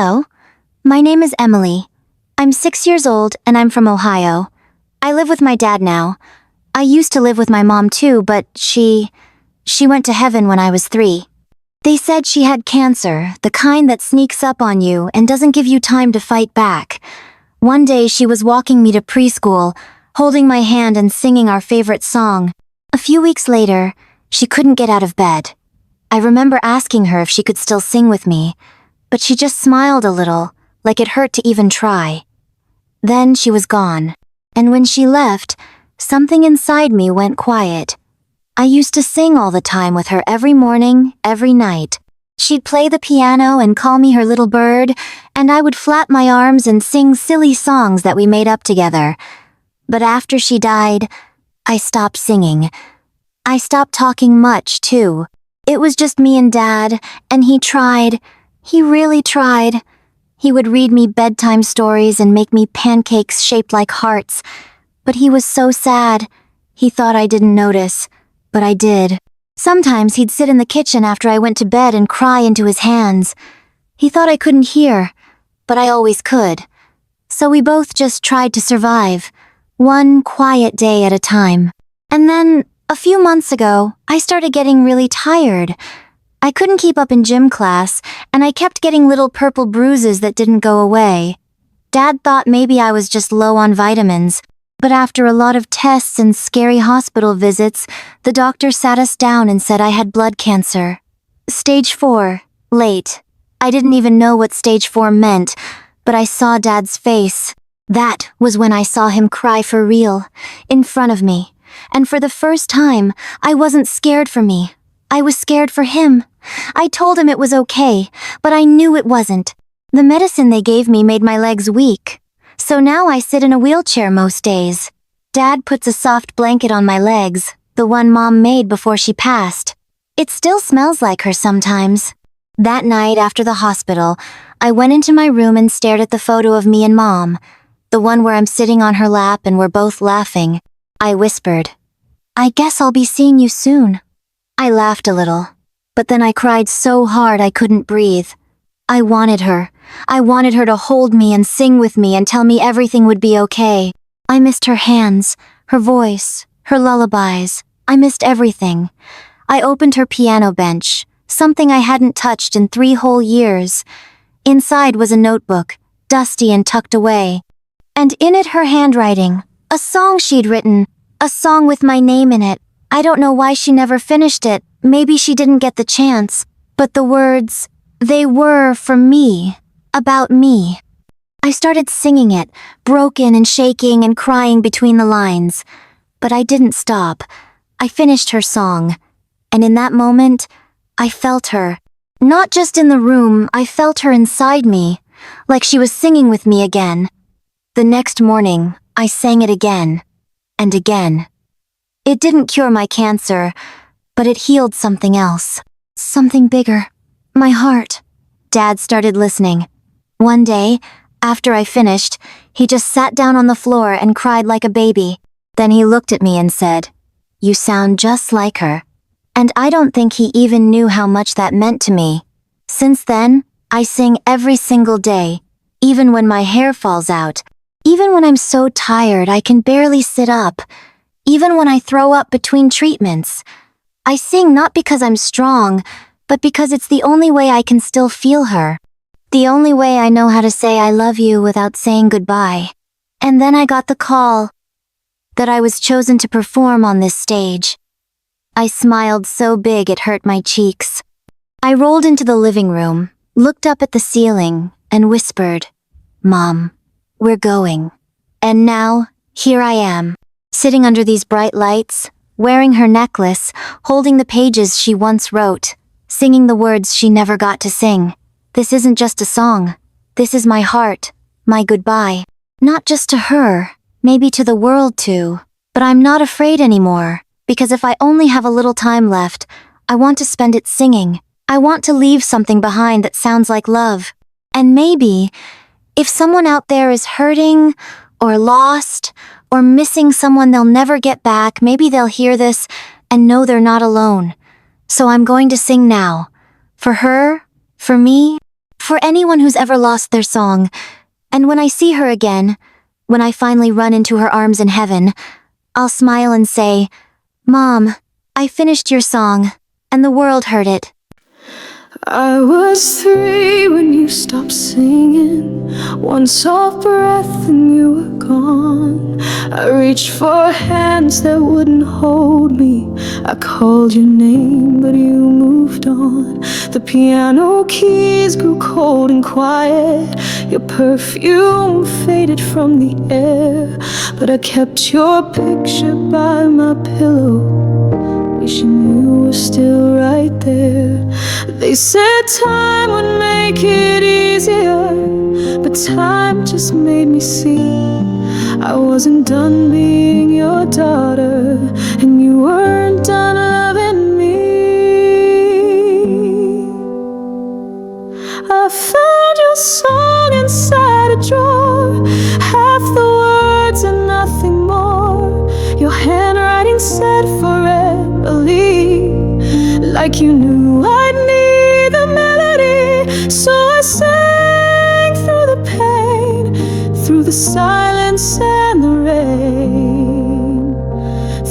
Hello, my name is Emily. I'm 6 years old and I'm from Ohio. I live with my dad now. I used to live with my mom too, but she went to heaven when I was 3. They said she had cancer, the kind that sneaks up on you and doesn't give you time to fight back. One day she was walking me to preschool, holding my hand and singing our favorite song. A few weeks later, she couldn't get out of bed. I remember asking her if she could still sing with me, but she just smiled a little, like it hurt to even try. Then she was gone, and when she left, something inside me went quiet. I used to sing all the time with her every morning, every night. She'd play the piano and call me her little bird, and I would flap my arms and sing silly songs that we made up together. But after she died, I stopped singing. I stopped talking much, too. It was just me and Dad, and he tried. He really tried. He would read me bedtime stories and make me pancakes shaped like hearts. But he was so sad. He thought I didn't notice, but I did. Sometimes he'd sit in the kitchen after I went to bed and cry into his hands. He thought I couldn't hear, but I always could. So we both just tried to survive, one quiet day at a time. And then, a few months ago, I started getting really tired. I couldn't keep up in gym class, and I kept getting little purple bruises that didn't go away. Dad thought maybe I was just low on vitamins, but after a lot of tests and scary hospital visits, the doctor sat us down and said I had blood cancer. Stage 4, late. I didn't even know what stage 4 meant, but I saw Dad's face. That was when I saw him cry for real, in front of me. And for the first time, I wasn't scared for me. I was scared for him. I told him it was okay, but I knew it wasn't. The medicine they gave me made my legs weak. So now I sit in a wheelchair most days. Dad puts a soft blanket on my legs, the one Mom made before she passed. It still smells like her sometimes. That night after the hospital, I went into my room and stared at the photo of me and Mom, the one where I'm sitting on her lap and we're both laughing. I whispered, "I guess I'll be seeing you soon." I laughed a little, but then I cried so hard I couldn't breathe. I wanted her. I wanted her to hold me and sing with me and tell me everything would be okay. I missed her hands, her voice, her lullabies. I missed everything. I opened her piano bench, something I hadn't touched in 3 whole years. Inside was a notebook, dusty and tucked away. And in it her handwriting, a song she'd written, a song with my name in it. I don't know why she never finished it. Maybe she didn't get the chance. But the words, they were for me, about me. I started singing it, broken and shaking and crying between the lines. But I didn't stop. I finished her song. And in that moment, I felt her. Not just in the room, I felt her inside me, like she was singing with me again. The next morning, I sang it again, and again. It didn't cure my cancer, but it healed something else. Something bigger. My heart. Dad started listening. One day, after I finished, he just sat down on the floor and cried like a baby. Then he looked at me and said, "You sound just like her." And I don't think he even knew how much that meant to me. Since then, I sing every single day, even when my hair falls out, even when I'm so tired I can barely sit up, even when I throw up between treatments. I sing not because I'm strong, but because it's the only way I can still feel her. The only way I know how to say I love you without saying goodbye. And then I got the call that I was chosen to perform on this stage. I smiled so big it hurt my cheeks. I rolled into the living room, looked up at the ceiling, and whispered, "Mom, we're going." And now, here I am, sitting under these bright lights, wearing her necklace, holding the pages she once wrote, singing the words she never got to sing. This isn't just a song. This is my heart, my goodbye. Not just to her, maybe to the world too. But I'm not afraid anymore, because if I only have a little time left, I want to spend it singing. I want to leave something behind that sounds like love. And maybe, if someone out there is hurting, or lost, or missing someone they'll never get back, maybe they'll hear this and know they're not alone. So I'm going to sing now. For her, for me, for for anyone who's ever lost their song. And when I see her again, when I finally run into her arms in heaven, I'll smile and say, "Mom, I finished your song, and the world heard it." I was 3 when you stopped singing. One soft breath and you were gone. I reached for hands that wouldn't hold me. I called your name, but you moved on. The piano keys grew cold and quiet. Your perfume faded from the air. But I kept your picture by my pillow, wishing you were still right there. They said time would make it easier, but time just made me see I wasn't done being your daughter, and you weren't done loving me. I found your song inside a drawer, half the words and nothing more. Your handwriting said forever, like you knew I'd need the melody. So I sang through the pain, through the silence and the rain,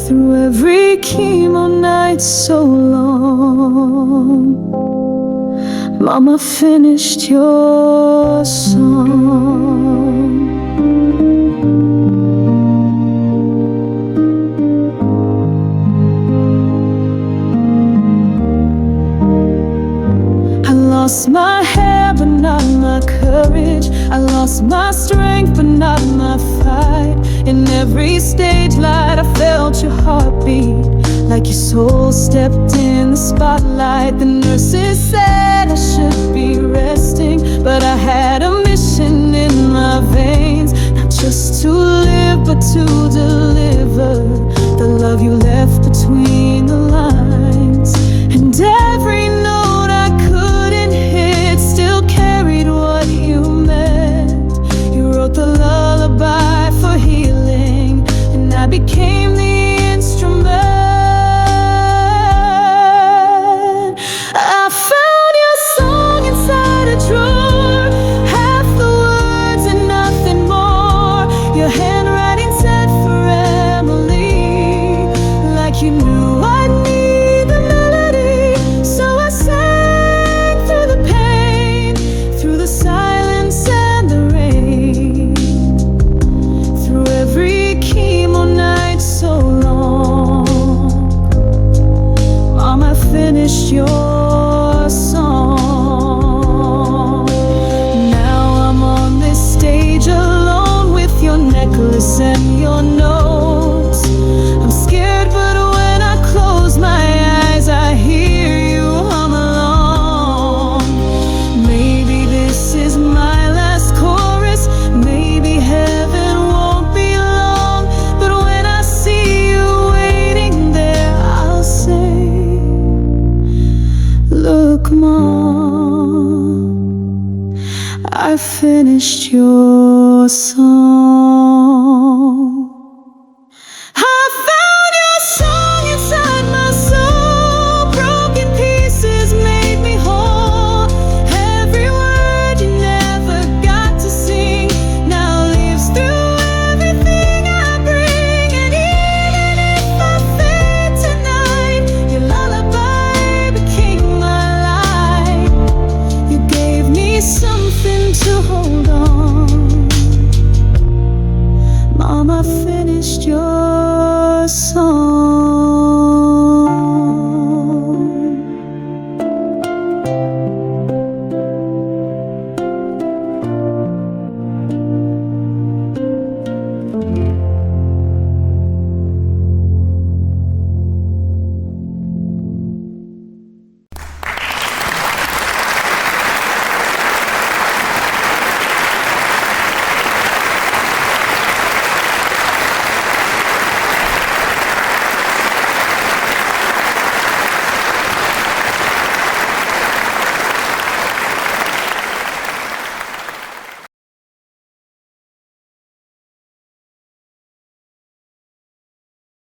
through every chemo night so long. Mama finished your song. I lost my hair, but not my courage. I lost my strength, but not my fight. In every stage light, I felt your heartbeat, like your soul stepped in the spotlight. The nurses said I should be resting, but I had a mission in my veins, not just to live, but to deliver the love you left between the lines. And every note I couldn't hit still carried what you meant. You wrote the lullaby for healing, and I became the instrument. I found your song inside a drawer, half the words and nothing more. Your handwriting said for Emily, like you knew I'd need the melody. So I sang through the pain, through the silence and the rain, through every chemo night so long. Mama finished your song. Now I'm on this stage alone with your necklace and your notes. I'm scared, but when I close my eyes, I hear you hum along. Maybe this is my last chorus, maybe heaven won't be long, but when I see you waiting there, I'll say, "Look, Mom, I finished your song."